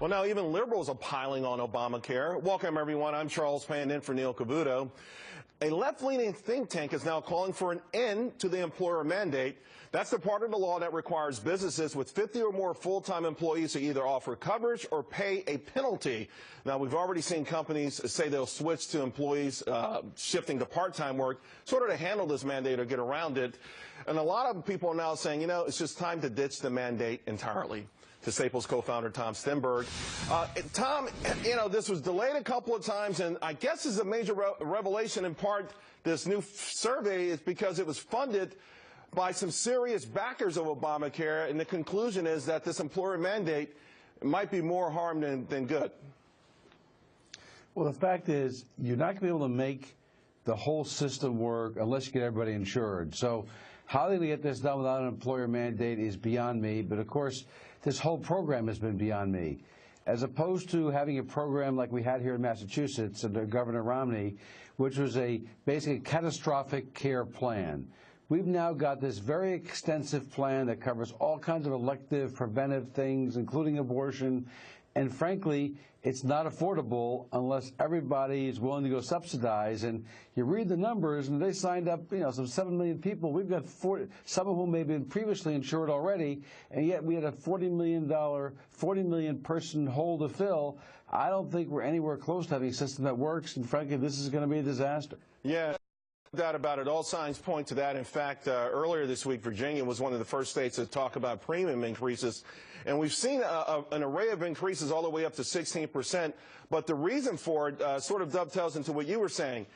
Well, now even liberals are piling on Obamacare. Welcome, everyone. I'm Charles Pan in for Neil Cavuto. A left-leaning think tank is now calling for an end to the employer mandate. That's the part of the law that requires businesses with 50 or more full-time employees to either offer coverage or pay a penalty. Now, we've already seen companies say they'll switch to employees shifting to part-time work, sort of to handle this mandate or get around it. And a lot of people are now saying, you know, it's just time to ditch the mandate entirely. To Staples co-founder Tom Stenberg. Tom, you know, this was delayed a couple of times, and I guess is a major revelation in part, this new survey is because it was funded by some serious backers of Obamacare, and the conclusion is that this employer mandate might be more harm than good. Well, the fact is, you're not going to be able to make the whole system work unless you get everybody insured. So how they're going to get this done without an employer mandate is beyond me, but of course, this whole program has been beyond me. As opposed to having a program like we had here in Massachusetts under Governor Romney, which was a basically catastrophic care plan. We've now got this very extensive plan that covers all kinds of elective, preventive things, including abortion. And frankly, it's not affordable unless everybody is willing to go subsidize. And you read the numbers, and they signed up, you know, some 7 million people. We've got 40, some of whom may have been previously insured already, and yet we had a $40 million person hole to fill. I don't think we're anywhere close to having a system that works, and frankly, this is going to be a disaster. Yeah. No doubt about it. All signs point to that. In fact, earlier this week, Virginia was one of the first states to talk about premium increases. And we've seen an array of increases all the way up to 16%. But the reason for it sort of dovetails into what you were saying.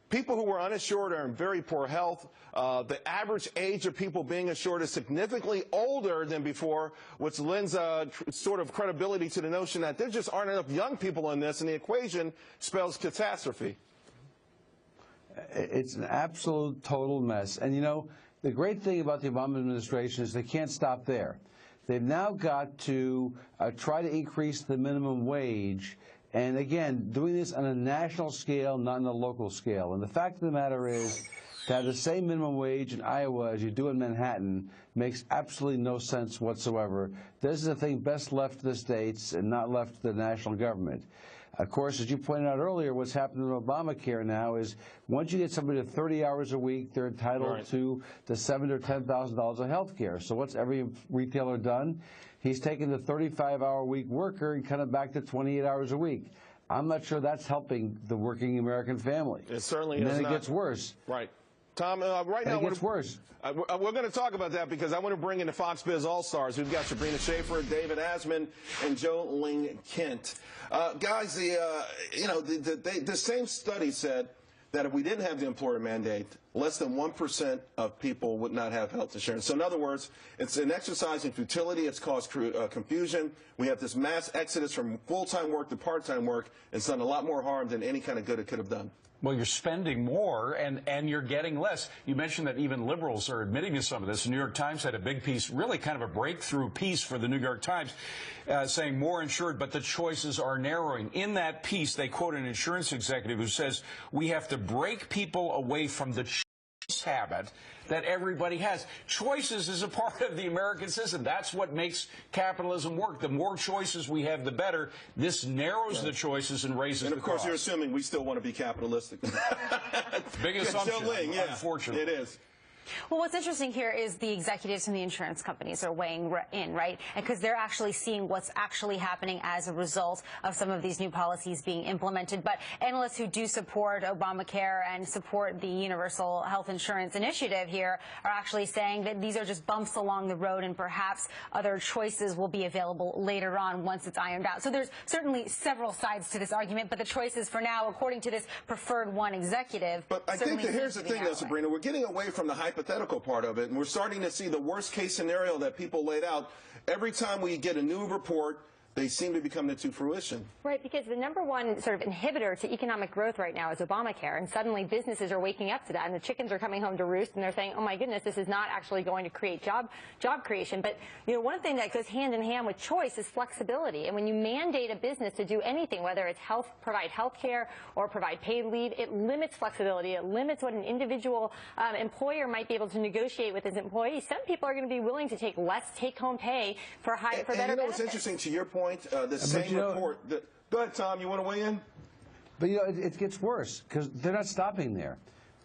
People who were uninsured are in very poor health. The average age of people being insured is significantly older than before, which lends sort of credibility to the notion that there just aren't enough young people in this, and the equation spells catastrophe. It's an absolute total mess. And, you know, the great thing about the Obama administration is they can't stop there. They've now got to try to increase the minimum wage. And, again, doing this on a national scale, not on a local scale. And the fact of the matter is that the same minimum wage in Iowa as you do in Manhattan makes absolutely no sense whatsoever. This is a thing best left to the states and not left to the national government. Of course, as you pointed out earlier, what's happening in Obamacare now is once you get somebody to 30 hours a week, they're entitled to the $7,000 or $10,000 of health care. So what's every retailer done? He's taken the 35-hour-a-week worker and cut it back to 28 hours a week. I'm not sure that's helping the working American family. It certainly is not. And then it gets worse. Right. Tom, right now, it gets worse. We're going to talk about that because I want to bring in the Fox Biz All-Stars. We've got Sabrina Schaefer, David Asman, and Joe Ling Kent. Guys, the same study said that if we didn't have the employer mandate, less than 1% of people would not have health insurance. So in other words, it's an exercise in futility. It's caused confusion. We have this mass exodus from full-time work to part-time work. It's done a lot more harm than any kind of good it could have done. Well, you're spending more and you're getting less. You mentioned that even liberals are admitting to some of this. The New York Times had a big piece, really kind of a breakthrough piece for the New York Times, saying more insured, but the choices are narrowing. In that piece, they quote an insurance executive who says, we have to break people away from the choice habit that everybody has. Choices is a part of the American system. That's what makes capitalism work. The more choices we have, the better. This narrows the choices and raises the cost. And, of course, you're assuming we still want to be capitalistic. Big assumption, yeah, unfortunately. It is. Well, what's interesting here is the executives from the insurance companies are weighing in, right? Because they're actually seeing what's actually happening as a result of some of these new policies being implemented. But analysts who do support Obamacare and support the Universal Health Insurance Initiative here are actually saying that these are just bumps along the road and perhaps other choices will be available later on once it's ironed out. So there's certainly several sides to this argument, but the choices for now, according to this preferred one executive. But I think that here's the thing, though, Sabrina, we're getting away from the hypothetical part of it, and we're starting to see the worst case scenario that people laid out. Every time we get a new report, they seem to be coming to fruition. Right, because the number one sort of inhibitor to economic growth right now is Obamacare, and suddenly businesses are waking up to that, and the chickens are coming home to roost, and they're saying, oh my goodness, this is not actually going to create job creation. But, you know, one thing that goes hand in hand with choice is flexibility, and when you mandate a business to do anything, whether it's provide health care or provide paid leave, it limits flexibility. It limits what an individual employer might be able to negotiate with his employees. Some people are going to be willing to take less take-home pay for better benefits. You know what's interesting to your point? point, the same report. Go ahead, Tom. You want to weigh in? But, you know, it gets worse because they're not stopping there.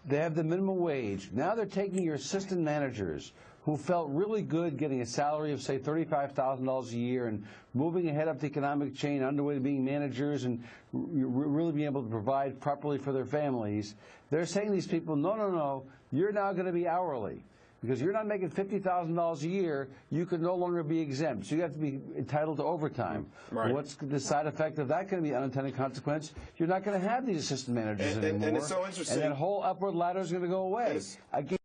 They have the minimum wage. Now they're taking your assistant managers who felt really good getting a salary of, say, $35,000 a year and moving ahead up the economic chain, underway to being managers and really being able to provide properly for their families. They're saying to these people, no, no, no, you're now going to be hourly. Because you're not making $50,000 a year, you can no longer be exempt. So you have to be entitled to overtime. Right. What's the side effect of that going to be? Unintended consequence? You're not going to have these assistant managers anymore. And it's so interesting. And that whole upward ladder is going to go away. Again,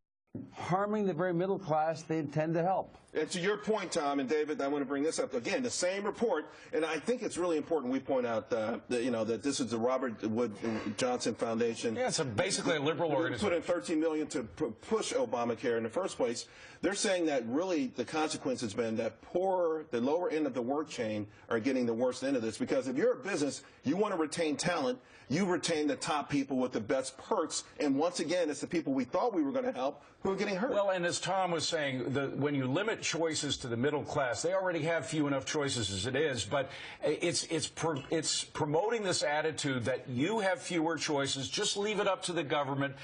harming the very middle class they intend to help. And to your point, Tom and David, I want to bring this up again. The same report, and I think it's really important we point out that this is the Robert Wood Johnson Foundation. Yeah, it's basically a liberal organization. Put in $13 million to push Obamacare in the first place. They're saying that really the consequence has been that the lower end of the work chain are getting the worst end of this. Because if you're a business, you want to retain talent, you retain the top people with the best perks. And once again, it's the people we thought we were going to help who are getting hurt. Well, and as Tom was saying, when you limit choices to the middle class, they already have few enough choices as it is, but it's promoting this attitude that you have fewer choices, just leave it up to the government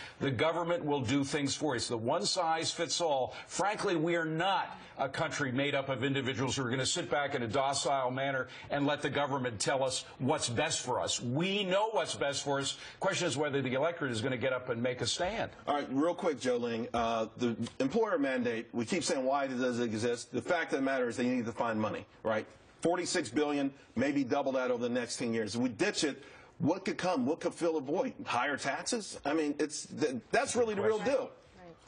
will do things for you. It's the one size fits all. Frankly, we are not a country made up of individuals who are going to sit back in a docile manner and let the government tell us what's best for us. We know what's best for us. The question is whether the electorate is going to get up and make a stand. All right, real quick, Joe Ling, the employer mandate, we keep saying why does it exist? The fact of the matter is they need to find money, right? $46 billion, maybe double that over the next 10 years. If we ditch it, what could come? What could fill a void? Higher taxes? I mean, that's really the real deal.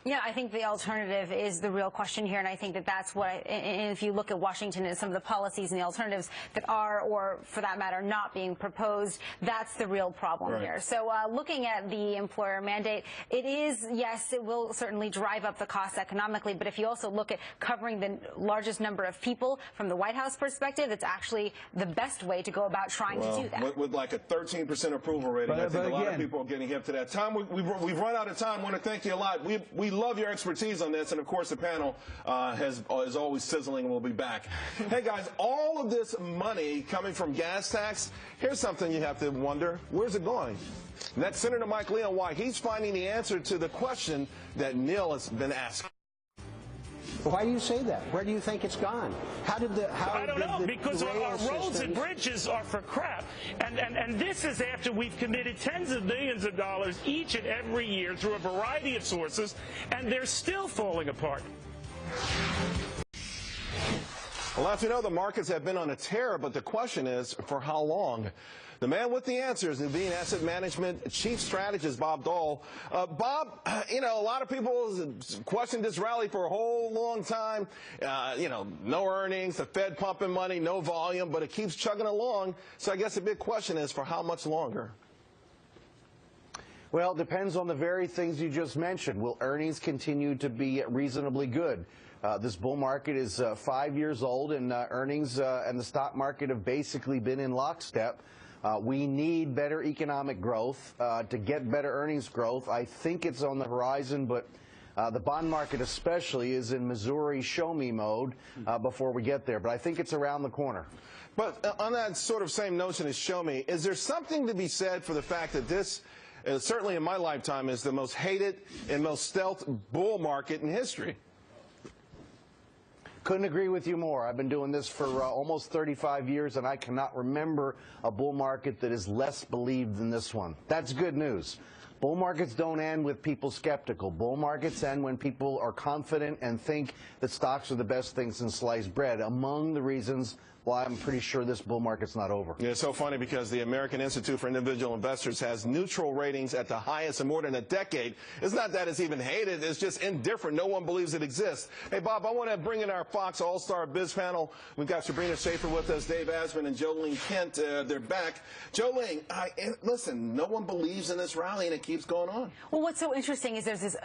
Yeah, I think the alternative is the real question here, and I think that's what, and if you look at Washington and some of the policies and the alternatives that are, or for that matter, not being proposed, that's the real problem here. So looking at the employer mandate, it is, yes, it will certainly drive up the costs economically, but if you also look at covering the largest number of people from the White House perspective, it's actually the best way to go about trying to do that. With like a 13% approval rating, I think a lot of people are getting hip to that. Tom, we've run out of time. I want to thank you a lot. We love your expertise on this, and of course the panel is always sizzling and we'll be back. Hey guys, all of this money coming from gas tax, here's something you have to wonder, where's it going? And that's Senator Mike Lee on why he's finding the answer to the question that Neil has been asking. Why do you say that? Where do you think it's gone? I don't know, because our roads and bridges are for crap. And this is after we've committed tens of millions of dollars each and every year through a variety of sources, and they're still falling apart. Well, as you know, the markets have been on a tear, but the question is, for how long? The man with the answers is Nuveen Asset Management Chief Strategist Bob Dahl. Bob, you know, a lot of people questioned this rally for a whole long time. You know, no earnings, the Fed pumping money, no volume, but it keeps chugging along. So I guess the big question is, for how much longer? Well, it depends on the very things you just mentioned. Will earnings continue to be reasonably good? This bull market is 5 years old, and earnings and the stock market have basically been in lockstep. We need better economic growth to get better earnings growth. I think it's on the horizon, but the bond market especially is in Missouri show-me mode before we get there. But I think it's around the corner. But on that sort of same notion as show-me, is there something to be said for the fact that this, certainly in my lifetime, is the most hated and most stealth bull market in history? Couldn't agree with you more. I've been doing this for almost 35 years, and I cannot remember a bull market that is less believed than this one. That's good news. Bull markets don't end with people skeptical. Bull markets end when people are confident and think that stocks are the best things in sliced bread, among the reasons why I'm pretty sure this bull market's not over. Yeah, it's so funny because the American Institute for Individual Investors has neutral ratings at the highest in more than a decade. It's not that it's even hated, it's just indifferent. No one believes it exists. Hey, Bob, I want to bring in our Fox All-Star Biz panel. We've got Sabrina Schaefer with us, Dave Asman, and Joe Ling Kent. They're back. Joe Ling, listen, no one believes in this rally, and it keeps going on. Well, what's so interesting is there's this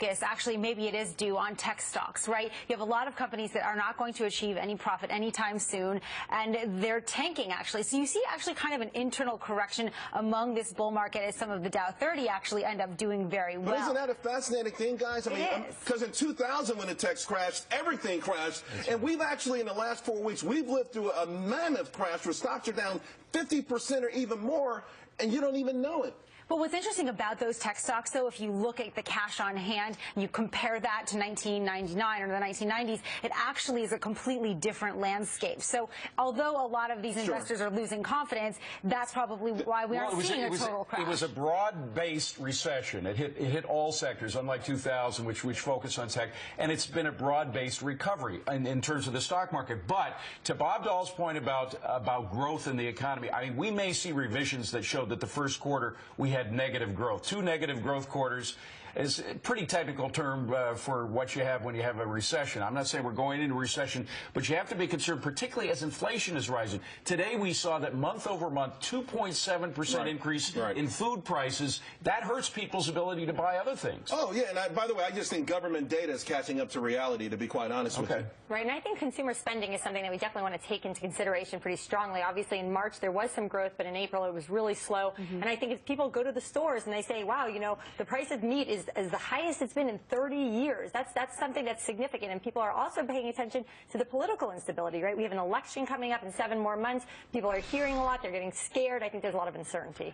actually maybe it is due on tech stocks, right? You have a lot of companies that are not going to achieve any profit anytime soon, and they're tanking actually. So you see actually kind of an internal correction among this bull market as some of the Dow 30 actually end up doing very well. But isn't that a fascinating thing, guys? I mean, because in 2000 when the techs crashed, everything crashed, and we've actually in the last 4 weeks, we've lived through a mammoth crash where stocks are down 50% or even more, and you don't even know it. But what's interesting about those tech stocks, though, if you look at the cash on hand and you compare that to 1999 or the 1990s, it actually is a completely different landscape. So although a lot of these investors are losing confidence, that's probably why we aren't seeing a total crash. It was a broad-based recession. It hit all sectors, unlike 2000, which focused on tech. And it's been a broad-based recovery in terms of the stock market. But to Bob Dahl's point about growth in the economy, I mean, we may see revisions that show that the first quarter we had negative growth. 2 negative growth quarters is a pretty technical term for what you have when you have a recession. I'm not saying we're going into a recession, but you have to be concerned, particularly as inflation is rising. Today we saw that month over month, 2.7% increase in food prices. That hurts people's ability to buy other things. Oh, yeah, and by the way, I just think government data is catching up to reality, to be quite honest with you. Right, and I think consumer spending is something that we definitely want to take into consideration pretty strongly. Obviously, in March there was some growth, but in April it was really slow. And I think if people go to the stores and they say, wow, you know, the price of meat is the highest it's been in 30 years. That's something that's significant. And people are also paying attention to the political instability, right? We have an election coming up in 7 more months. People are hearing a lot. They're getting scared. I think there's a lot of uncertainty.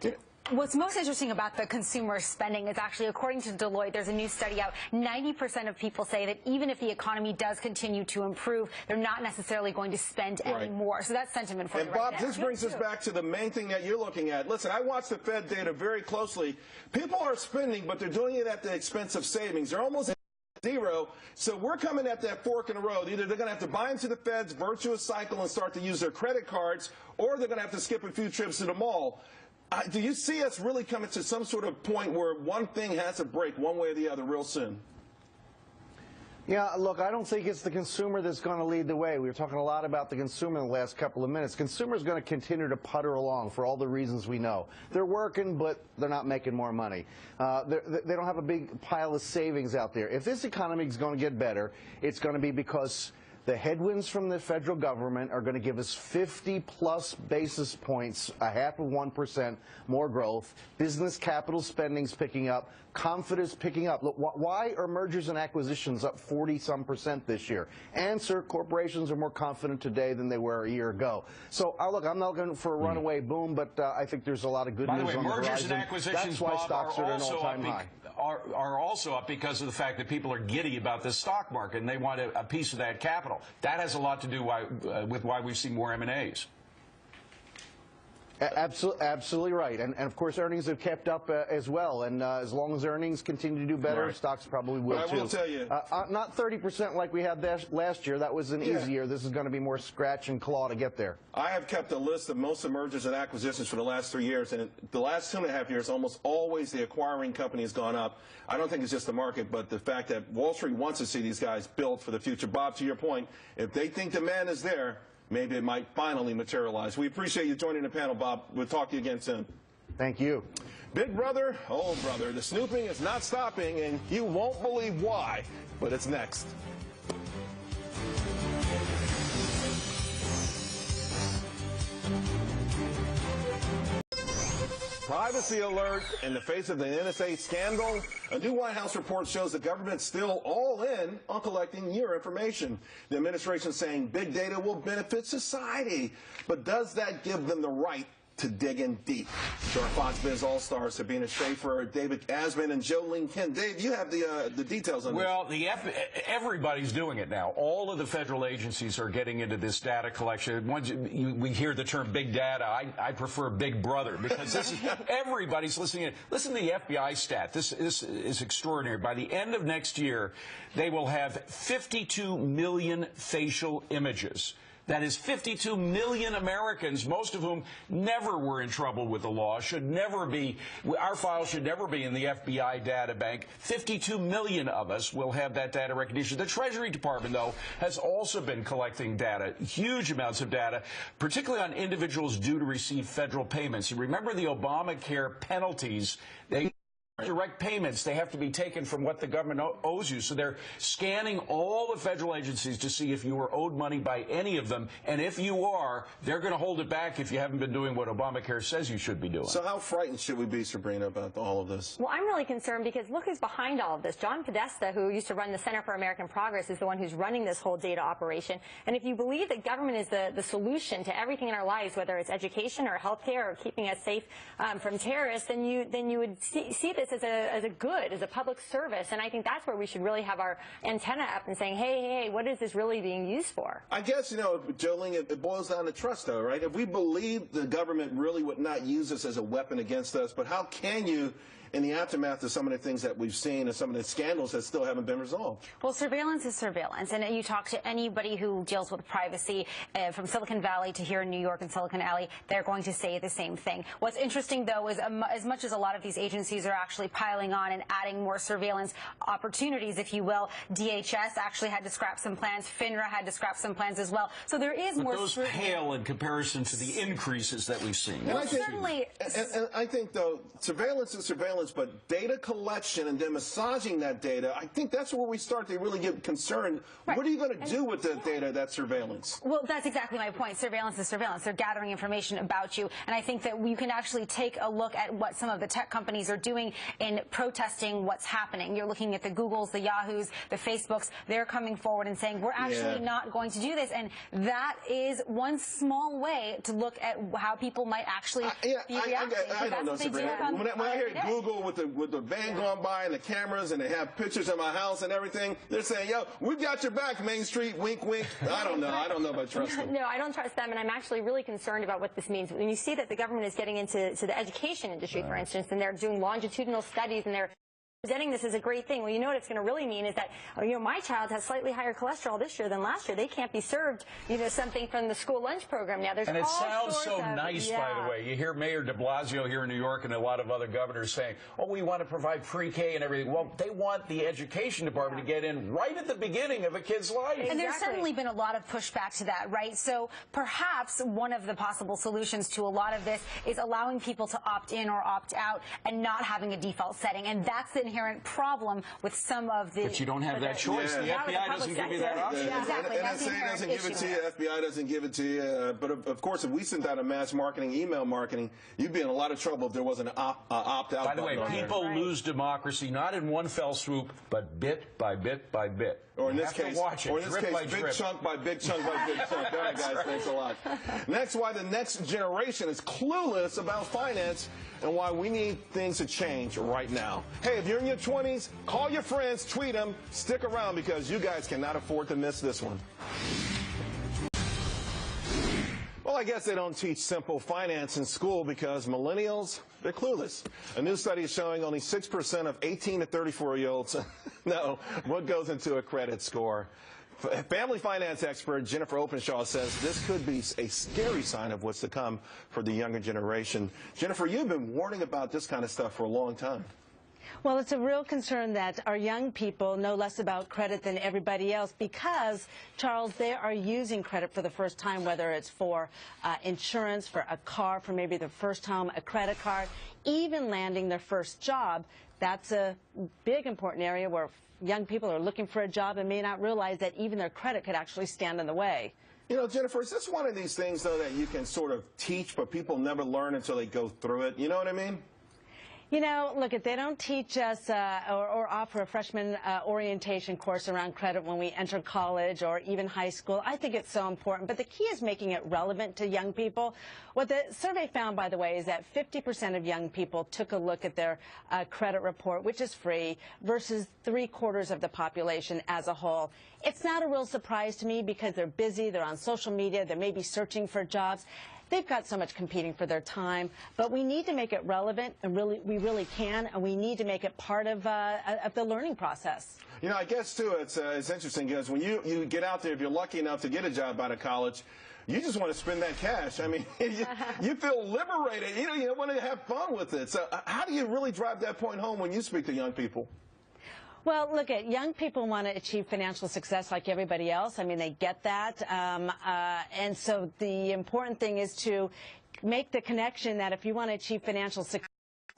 What's most interesting about the consumer spending is actually, according to Deloitte, there's a new study out, 90% of people say that even if the economy does continue to improve, they're not necessarily going to spend any more. So that's sentiment for you right now. And Bob, this brings us back to the main thing that you're looking at. Listen, I watch the Fed data very closely. People are spending, but they're doing it at the expense of savings. They're almost zero. So we're coming at that fork in the road. Either they're going to have to buy into the Fed's virtuous cycle and start to use their credit cards, or they're going to have to skip a few trips to the mall. Do you see us really coming to some sort of point where one thing has to break one way or the other real soon? Yeah, look, I don't think it's the consumer that's going to lead the way. We were talking a lot about the consumer in the last couple of minutes. Consumer's going to continue to putter along for all the reasons we know. They're working, but they're not making more money. They don't have a big pile of savings out there. If this economy is going to get better, it's going to be because the headwinds from the federal government are going to give us 50-plus basis points, 0.5% more growth. Business capital spending's picking up. Confidence picking up. Look, why are mergers and acquisitions up 40-some% this year? Answer: corporations are more confident today than they were a year ago. So, look, I'm not looking for a runaway boom, but I think there's a lot of good news on the horizon. Mergers and acquisitions, that's why stocks are at an all-time high. Are also up because of the fact that people are giddy about the stock market and they want a piece of that capital. That has a lot to do with why we've seen more M&As. Absolutely right. And of course, earnings have kept up as well. And as long as earnings continue to do better, stocks probably will, too. I will tell you. Not 30% like we had last year. That was an easy year. This is going to be more scratch and claw to get there. I have kept a list of most of mergers and acquisitions for the last 3 years. And the last 2.5 years, almost always the acquiring company has gone up. I don't think it's just the market, but the fact that Wall Street wants to see these guys build for the future. Bob, to your point, if they think demand is there, maybe it might finally materialize. We appreciate you joining the panel, Bob. We'll talk to you again soon. Thank you. Big brother, oh brother, the snooping is not stopping, and you won't believe why, but it's next. Privacy alert in the face of the NSA scandal. A new White House report shows the government's still all in on collecting your information. The administration saying big data will benefit society. But does that give them the right to dig in deep? To our Fox Biz All-Stars, Sabina Schaefer, David Asman, and Joe King. Dave, you have the details on this. Well, everybody's doing it now. All of the federal agencies are getting into this data collection. We hear the term big data. I prefer big brother because this is everybody's listening in. Listen to the FBI stat. This is extraordinary. By the end of next year, they will have 52 million facial images. That is 52 million Americans, most of whom never were in trouble with the law, should never be, our files should never be in the FBI data bank. 52 million of us will have that data recognition. The Treasury Department, though, has also been collecting data, huge amounts of data, particularly on individuals due to receive federal payments. You remember the Obamacare penalties? They Direct payments, they have to be taken from what the government owes you. So they're scanning all the federal agencies to see if you were owed money by any of them. And if you are, they're going to hold it back if you haven't been doing what Obamacare says you should be doing. So how frightened should we be, Sabrina, about all of this? Well, I'm really concerned because look who's behind all of this. John Podesta, who used to run the Center for American Progress, is the one who's running this whole data operation. And if you believe that government is the solution to everything in our lives, whether it's education or healthcare or keeping us safe from terrorists, then you would see this as a good, as a public service. And I think that's where we should really have our antenna up and saying, hey, what is this really being used for? I guess, Jolene, it boils down to trust, though, right? If we believe the government really would not use this as a weapon against us, but how can you, in the aftermath of some of the things that we've seen and some of the scandals that still haven't been resolved? Well, surveillance is surveillance. And you talk to anybody who deals with privacy, from Silicon Valley to here in New York and Silicon Alley, they're going to say the same thing. What's interesting, though, is as much as a lot of these agencies are actually piling on and adding more surveillance opportunities, if you will, DHS actually had to scrap some plans. FINRA had to scrap some plans as well. So there is more. Those pale in comparison to the increases that we've seen. And certainly. And I think, though, surveillance is surveillance, but data collection and then massaging that data, I think that's where we start to really get concerned. Right. What are you going to do with the data, that surveillance? Well, that's exactly my point. Surveillance is surveillance. They're gathering information about you. And I think that you can actually take a look at what some of the tech companies are doing in protesting what's happening. You're looking at the Googles, the Yahoos, the Facebooks. They're coming forward and saying, we're actually not going to do this. And that is one small way to look at how people might actually be reacting. I don't know, Sabrina. When I hear Google with the van going by and the cameras and they have pictures of my house and everything, they're saying, yo, we've got your back, Main Street, wink, wink. I don't know. I don't know about trust them. No, I don't trust them, and I'm actually really concerned about what this means. When you see that the government is getting into the education industry, for instance, and they're doing longitudinal studies and they're presenting this as a great thing. Well, you know what it's going to really mean is that, my child has slightly higher cholesterol this year than last year. They can't be served, something from the school lunch program now. And it sounds so nice, by the way. You hear Mayor de Blasio here in New York and a lot of other governors saying, oh, we want to provide pre-K and everything. Well, they want the education department to get in right at the beginning of a kid's life. And there's certainly been a lot of pushback to that, right? So perhaps one of the possible solutions to a lot of this is allowing people to opt in or opt out and not having a default setting. And that's the inherent problem with some of the... But you don't have that choice. The FBI doesn't give you that option. Exactly. NSA doesn't give it to you. FBI doesn't give it to you. But of course, if we sent out a mass marketing, email marketing, you'd be in a lot of trouble if there wasn't an opt-out. By the way, people lose democracy not in one fell swoop, but bit by bit by bit. Or in this case, big chunk by big chunk by big chunk. All right, guys, thanks a lot. Next, why the next generation is clueless about finance and why we need things to change right now. Hey, if you're in your 20s, call your friends, tweet them, stick around because you guys cannot afford to miss this one. Well, I guess they don't teach simple finance in school because millennials, they're clueless. A new study is showing only 6% of 18 to 34-year-olds know what goes into a credit score. Family finance expert Jennifer Openshaw says this could be a scary sign of what's to come for the younger generation. Jennifer, you've been warning about this kind of stuff for a long time. Well, it's a real concern that our young people know less about credit than everybody else because, Charles, they are using credit for the first time, whether it's for insurance, for a car, for maybe their first home, a credit card, even landing their first job. That's a big, important area where young people are looking for a job and may not realize that even their credit could actually stand in the way. Jennifer, is this one of these things, though, that you can sort of teach, but people never learn until they go through it? You know what I mean? Look, if they don't teach us or offer a freshman orientation course around credit when we enter college or even high school, I think it's so important. But the key is making it relevant to young people. What the survey found, by the way, is that 50% of young people took a look at their credit report, which is free, versus 3/4 of the population as a whole. It's not a real surprise to me because they're busy, they're on social media, they may be searching for jobs. They've got so much competing for their time, but we need to make it relevant, and we really can, and we need to make it part of the learning process. I guess, too, it's interesting because when you get out there, if you're lucky enough to get a job out of college, you just want to spend that cash. I mean, you feel liberated. You want to have fun with it. So how do you really drive that point home when you speak to young people? Well, look, young people want to achieve financial success like everybody else. I mean, they get that. And so the important thing is to make the connection that if you want to achieve financial success,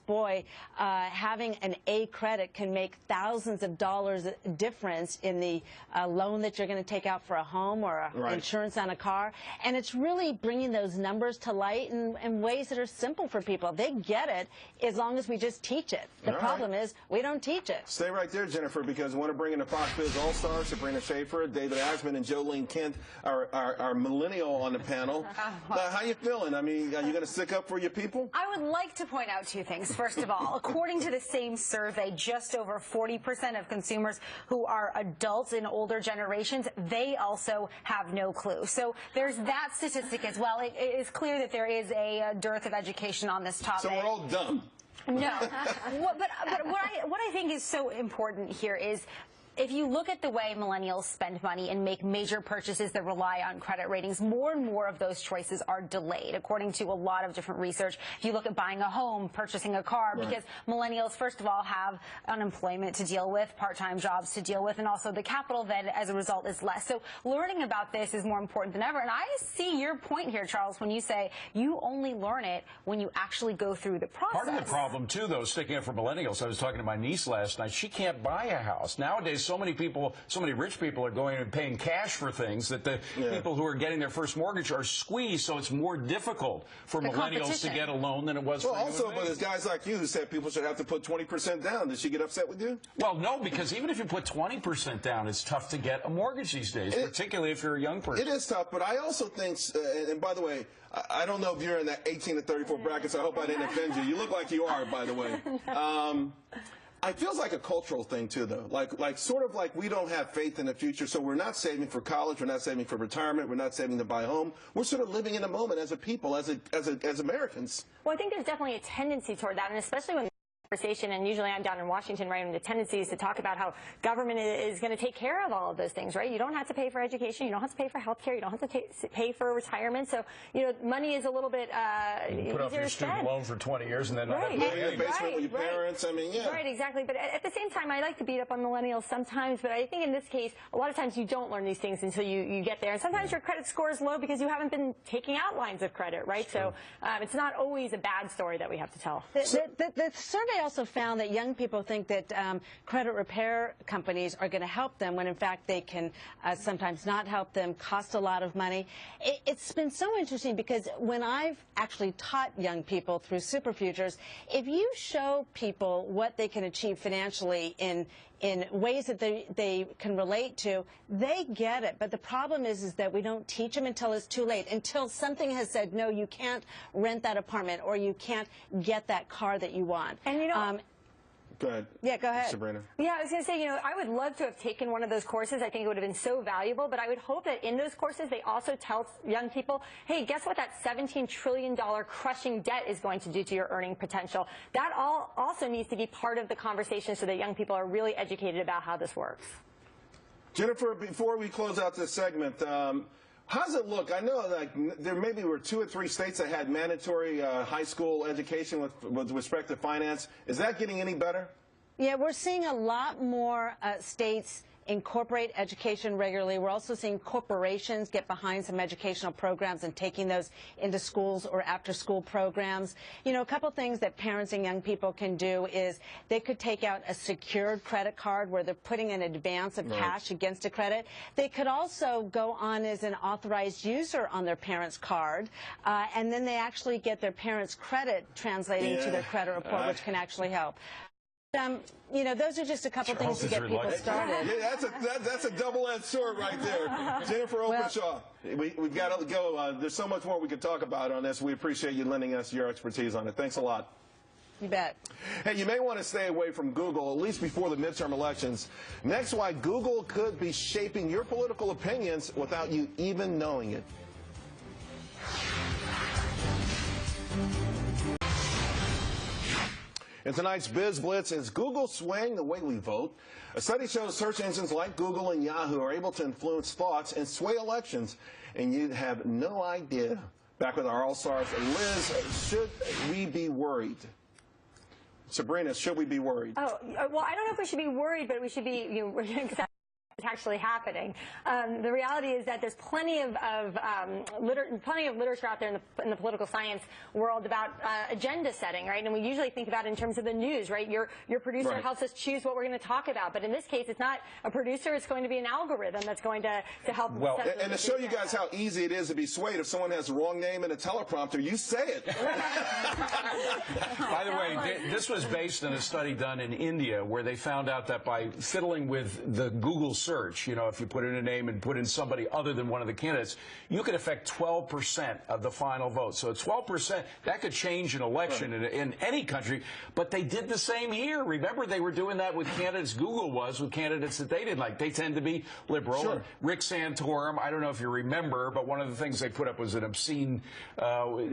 boy, having an A credit can make thousands of dollars difference in the loan that you're going to take out for a home or insurance on a car. And it's really bringing those numbers to light in ways that are simple for people. They get it as long as we just teach it. The problem is we don't teach it. Stay right there, Jennifer, because I want to bring in the Fox Biz All-Stars, Sabrina Schaefer, David Asman, and Jolene Kent, our millennial on the panel. How you feeling? I mean, are you going to stick up for your people? I would like to point out two things. First of all, according to the same survey, just over 40% of consumers who are adults in older generations, they also have no clue. So there's that statistic as well. It is clear that there is a dearth of education on this topic. So we're all dumb. No. But what I think is so important here is, if you look at the way millennials spend money and make major purchases that rely on credit ratings, more and more of those choices are delayed, according to a lot of different research. If you look at buying a home, purchasing a car, because millennials, first of all, have unemployment to deal with, part-time jobs to deal with, and also the capital then, as a result, is less. So learning about this is more important than ever. And I see your point here, Charles, when you say you only learn it when you actually go through the process. Part of the problem, too, though, sticking up for millennials, I was talking to my niece last night. She can't buy a house. Nowadays, so many people, so many rich people are going and paying cash for things that the people who are getting their first mortgage are squeezed, so it's more difficult for millennials to get a loan than it was for you. Also, but there's guys like you who said people should have to put 20% down. Did she get upset with you? Well, no, because even if you put 20% down, it's tough to get a mortgage these days, particularly if you're a young person. It is tough, but I also think, and by the way, I don't know if you're in that 18 to 34 bracket, so I hope I didn't offend you. You look like you are, by the way. It feels like a cultural thing, too, though. Like sort of like we don't have faith in the future, so we're not saving for college, we're not saving for retirement, we're not saving to buy a home. We're sort of living in the moment as a people, as Americans. Well, I think there's definitely a tendency toward that, and especially when conversation, and usually I'm down in Washington, right, and the tendency is to talk about how government is going to take care of all of those things, right? You don't have to pay for education, you don't have to pay for health care, you don't have to pay for retirement, so, you know, money is a little bit you put off your student loan for 20 years and then not have to pay in the basement with your parents, I mean, Right, exactly, but at the same time, I like to beat up on millennials sometimes, but I think in this case, a lot of times you don't learn these things until you get there, and sometimes your credit score is low because you haven't been taking out lines of credit, right? So it's not always a bad story that we have to tell. The survey also found that young people think that credit repair companies are going to help them when in fact they can sometimes not help them, cost a lot of money. It's been so interesting because when I've actually taught young people through Super Futures, if you show people what they can achieve financially in ways that they can relate to, they get it. But the problem is that we don't teach them until it's too late, until something has said, no, you can't rent that apartment or you can't get that car that you want. And you know, go ahead. Yeah, go ahead. Sabrina. Yeah, I was going to say, you know, I would love to have taken one of those courses. I think it would have been so valuable, but I would hope that in those courses they also tell young people, hey, guess what that $17 trillion crushing debt is going to do to your earning potential? That also needs to be part of the conversation so that young people are really educated about how this works. Jennifer, before we close out this segment, how does it look? I know like there maybe were 2 or 3 states that had mandatory high school education with respect to finance. Is that getting any better? Yeah, we're seeing a lot more states incorporate education regularly. We're also seeing corporations get behind some educational programs and taking those into schools or after-school programs. You know, a couple things that parents and young people can do is they could take out a secured credit card where they're putting an advance of cash against a credit. They could also go on as an authorized user on their parent's card, and then they actually get their parent's credit translating to their credit report, which can actually help. You know, those are just a couple things to get people started. Yeah, that's a double-edged sword right there. Jennifer Openshaw, we've got to go. There's so much more we could talk about on this. We appreciate you lending us your expertise on it. Thanks a lot. You bet. Hey, you may want to stay away from Google, at least before the midterm elections. Next, why Google could be shaping your political opinions without you even knowing it. In tonight's Biz Blitz, is Google swaying the way we vote? A study shows search engines like Google and Yahoo are able to influence thoughts and sway elections, and you'd have no idea. Back with our All-Stars, Liz, should we be worried? Sabrina, should we be worried? Oh, well, I don't know if we should be worried, but we should be, It's actually happening. The reality is that there's plenty of literature out there in the political science world about agenda setting, right? And we usually think about it in terms of the news, right? Your producer helps us choose what we're going to talk about, but in this case, it's not a producer; it's going to be an algorithm that's going to help. Well, and to show you guys how easy it is to be swayed, if someone has the wrong name in a teleprompter, you say it. By the way, this was based on a study done in India where they found out that by fiddling with the Google search, you know, if you put in a name and put in somebody other than one of the candidates, you could affect 12% of the final vote. So 12%, that could change an election in any country, but they did the same here. Remember, they were doing that with candidates, Google was, with candidates that they didn't like. They tend to be liberal. Sure. And Rick Santorum, I don't know if you remember, but one of the things they put up was an obscene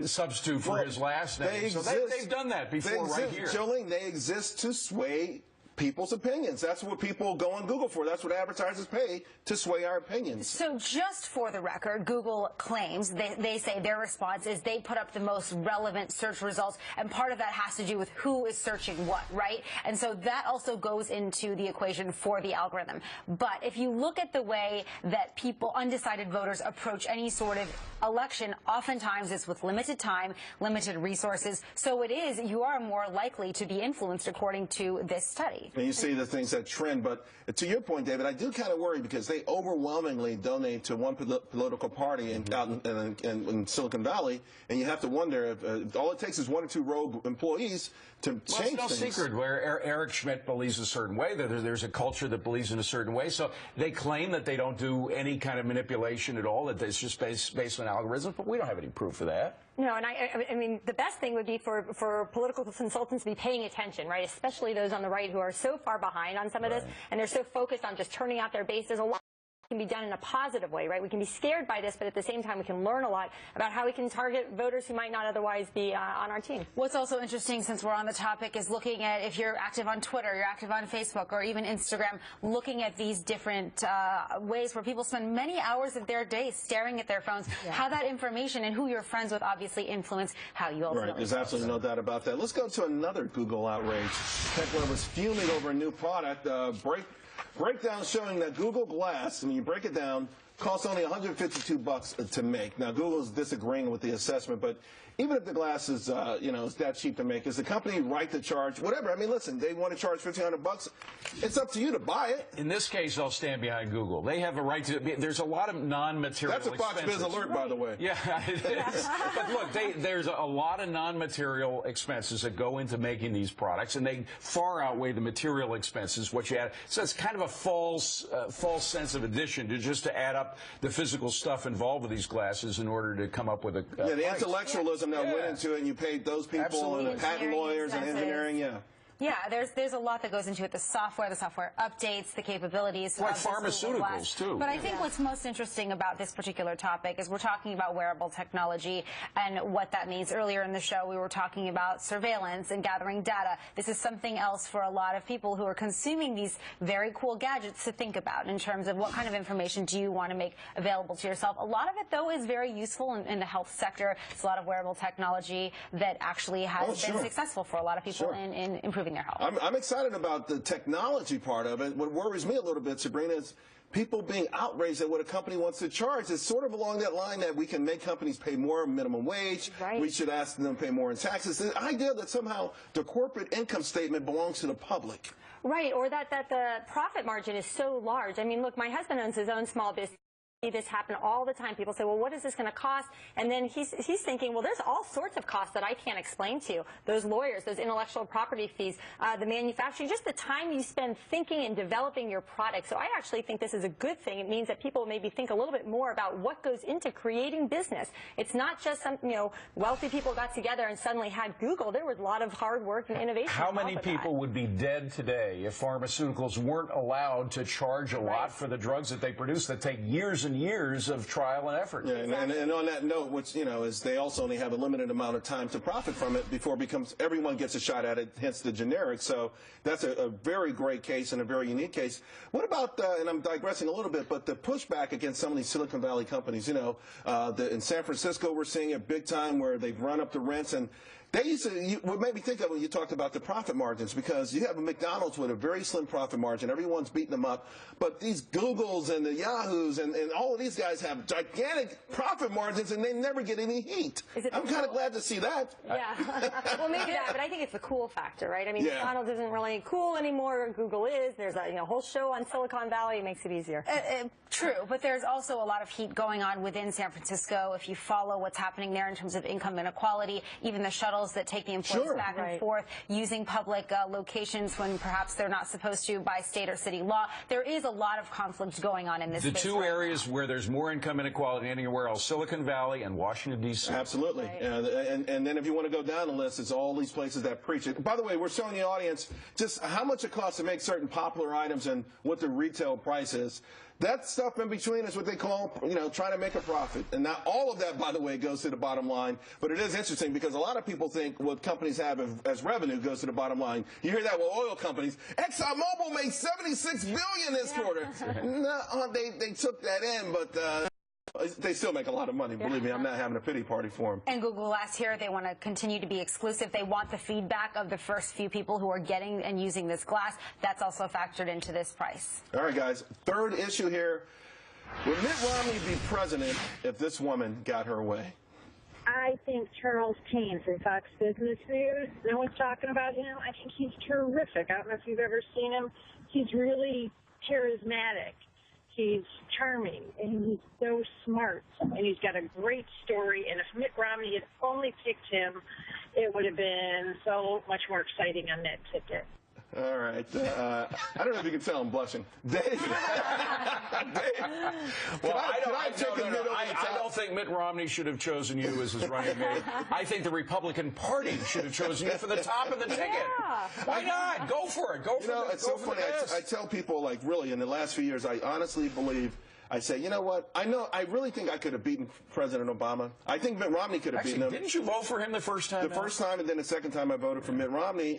substitute for his last name. They've done that before right here. Jolene, they exist to sway people's opinions. That's what people go on Google for. That's what advertisers pay to sway our opinions. So just for the record, Google claims, they say their response is they put up the most relevant search results, and part of that has to do with who is searching what, right? And so that also goes into the equation for the algorithm. But if you look at the way that people, undecided voters, approach any sort of election, oftentimes it's with limited time, limited resources. So it is, you are more likely to be influenced according to this study. And you see the things that trend. But to your point, David, I do kind of worry because they overwhelmingly donate to one political party out in Silicon Valley, and you have to wonder if all it takes is one or two rogue employees to change it's no things. secret where Eric Schmidt believes a certain way, that there's a culture that believes in a certain way. So they claim that they don't do any kind of manipulation at all, that it's just based on algorithms, but we don't have any proof of that. No, and I mean, the best thing would be for political consultants to be paying attention, right? Especially those on the right who are so far behind on some of this, and they're so focused on just turning out their base. There's a lot can be done in a positive way, right? We can be scared by this, but at the same time, we can learn a lot about how we can target voters who might not otherwise be on our team. What's also interesting, since we're on the topic, is looking at if you're active on Twitter, you're active on Facebook, or even Instagram, looking at these different ways where people spend many hours of their day staring at their phones, how that information and who you're friends with obviously influence how you ultimately. Right, there's absolutely no doubt about that. Let's go to another Google outrage. Tech lovers fuming over a new product. Breakdown showing that Google Glass, when you break it down, costs only $152 to make. Now, Google's disagreeing with the assessment, but even if the glass is, is that cheap to make, is the company right to charge whatever? I mean, listen, they want to charge $1,500. It's up to you to buy it. In this case, I'll stand behind Google. They have a right to. There's a lot of non-material. That's a Fox Biz alert, by the way. Yeah, it is. But look, there's a lot of non-material expenses that go into making these products, and they far outweigh the material expenses. What you add, so it's kind of a false sense of addition to add up the physical stuff involved with these glasses in order to come up with a the price. Intellectualism that went into it, and you paid those people and the patent lawyers and engineering, Yeah, there's a lot that goes into it. The software updates, the capabilities. Like pharmaceuticals, too. But I think what's most interesting about this particular topic is we're talking about wearable technology and what that means. Earlier in the show, we were talking about surveillance and gathering data. This is something else for a lot of people who are consuming these very cool gadgets to think about in terms of what kind of information do you want to make available to yourself. A lot of it, though, is very useful in the health sector. It's a lot of wearable technology that actually has been successful for a lot of people in improving their health. I'm excited about the technology part of it. What worries me a little bit, Sabrina, is people being outraged at what a company wants to charge. It's sort of along that line that we can make companies pay more minimum wage. Right. We should ask them to pay more in taxes. The idea that somehow the corporate income statement belongs to the public. Right, or that the profit margin is so large. I mean, look, my husband owns his own small business. This happen all the time. People say, well, what is this going to cost? And then he's thinking, well, there's all sorts of costs that I can't explain to you. Those lawyers, those intellectual property fees, the manufacturing, just the time you spend thinking and developing your product. So I actually think this is a good thing. It means that people maybe think a little bit more about what goes into creating business. It's not just some, wealthy people got together and suddenly had Google. There was a lot of hard work and innovation. How many people would be dead today if pharmaceuticals weren't allowed to charge a lot for the drugs that they produce that take years and years of trial and effort? Yeah, and on that note, which is they also only have a limited amount of time to profit from it before it becomes everyone gets a shot at it, hence the generic. So that's a very great case and a very unique case. What about and I'm digressing a little bit, but the pushback against some of these Silicon Valley companies? In San Francisco, we're seeing it big time where they've run up the rents, and They used to, what made me think of when you talked about the profit margins, because you have a McDonald's with a very slim profit margin. Everyone's beating them up. But these Googles and the Yahoos and all of these guys have gigantic profit margins, and they never get any heat. I'm kind of glad to see that. Yeah. Well, maybe that, but I think it's the cool factor, right? I mean, Yeah. McDonald's isn't really cool anymore. Google is. There's a whole show on Silicon Valley. It makes it easier. True, but there's also a lot of heat going on within San Francisco. If you follow what's happening there in terms of income inequality, even the shuttles that take the employees back and forth, using public locations when perhaps they're not supposed to by state or city law. There is a lot of conflict going on in this space. The two areas where there's more income inequality than anywhere else, Silicon Valley and Washington, D.C. Absolutely. Right. And then if you want to go down the list, it's all these places that preach it. By the way, we're showing the audience just how much it costs to make certain popular items and what the retail price is. That stuff in between is what they call, trying to make a profit. And not all of that, by the way, goes to the bottom line. But it is interesting because a lot of people think what companies have as revenue goes to the bottom line. You hear that with oil companies. ExxonMobil made $76 billion this quarter. No, they took that in, but they still make a lot of money. Believe me, I'm not having a pity party for them. And Google last year, they want to continue to be exclusive. They want the feedback of the first few people who are getting and using this glass. That's also factored into this price. All right, guys. Third issue here. Would Mitt Romney be president if this woman got her way? I think Charles Payne from Fox Business News, no one's talking about him. I think he's terrific. I don't know if you've ever seen him. He's really charismatic. He's charming, and he's so smart, and he's got a great story. And if Mitt Romney had only picked him, it would have been so much more exciting on that ticket. All right. I don't know if you can tell I'm blushing. Dave? Dave? Well, I don't think Mitt Romney should have chosen you as his running mate. I think the Republican Party should have chosen you for the top of the ticket. Yeah. Why not? Go for it. Go for it. It's so funny. I tell people, like, really, in the last few years, I honestly believe, I say, you know what? I really think I could have beaten President Obama. I think Mitt Romney could have beaten him. Didn't you vote for him the first time? The first time, and then the second time I voted for Mitt Romney.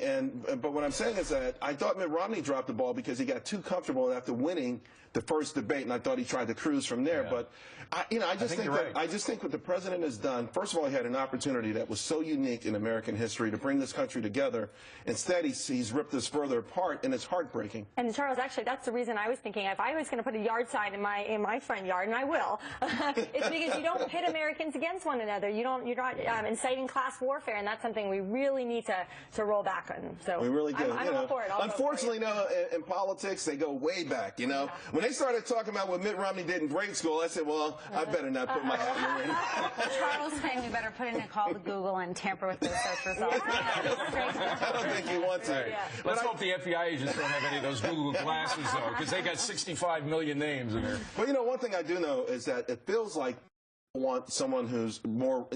But what I'm saying is that I thought Mitt Romney dropped the ball because he got too comfortable after winning the first debate, and I thought he tried to cruise from there. Yeah. But I just think what the president has done. First of all, he had an opportunity that was so unique in American history to bring this country together. Instead, he's ripped us further apart, and it's heartbreaking. And Charles, actually, that's the reason I was thinking if I was going to put a yard sign in my front yard, and I will, it's because you don't pit Americans against one another. You're not inciting class warfare, and that's something we really need to roll back on. So we really do. I'm all for it. Unfortunately, in politics, they go way back. When they started talking about what Mitt Romney did in grade school, I said, well, I better not put my hat in the ring. Charles saying we better put in a call to Google and tamper with those search results. I don't think you want to. Right. Let's hope the FBI agents don't have any of those Google glasses, though, because they got 65 million names in there. Well, one thing I do know is that it feels like want someone who's more,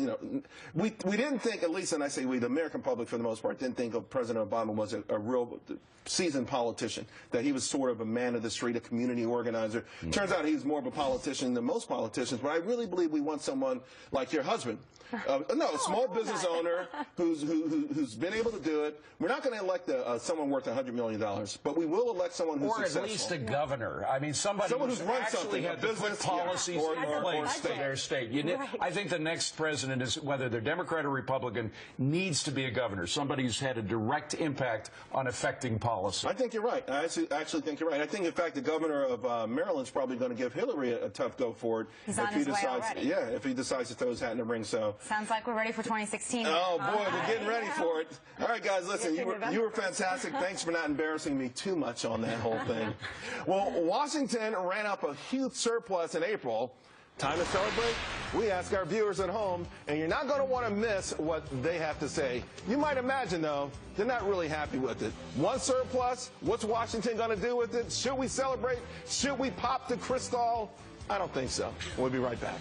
we didn't think, at least, and I say we, the American public for the most part, didn't think of President Obama was a real seasoned politician, that he was sort of a man of the street, a community organizer. Turns out he's more of a politician than most politicians, but I really believe we want someone like your husband. A small business owner who's been able to do it. We're not going to elect someone worth $100 million, but we will elect someone who's successful. Or at least a governor. I mean, someone who's run actually had to put policies in place for their state. I think the next president, is whether they're Democrat or Republican, needs to be a governor, somebody who's had a direct impact on affecting policy. I think you're right. I actually think you're right. I think, in fact, the governor of Maryland's probably going to give Hillary a tough go for it. He's on his way already. Yeah, if he decides to throw his hat in the ring. So sounds like we're ready for 2016. Oh boy, we're getting ready for it. All right, guys, listen, you were fantastic. Thanks for not embarrassing me too much on that whole thing. Well, Washington ran up a huge surplus in April. Time to celebrate? We ask our viewers at home, and you're not going to want to miss what they have to say. You might imagine, though, they're not really happy with it. One surplus, what's Washington going to do with it? Should we celebrate? Should we pop the crystal? I don't think so. We'll be right back.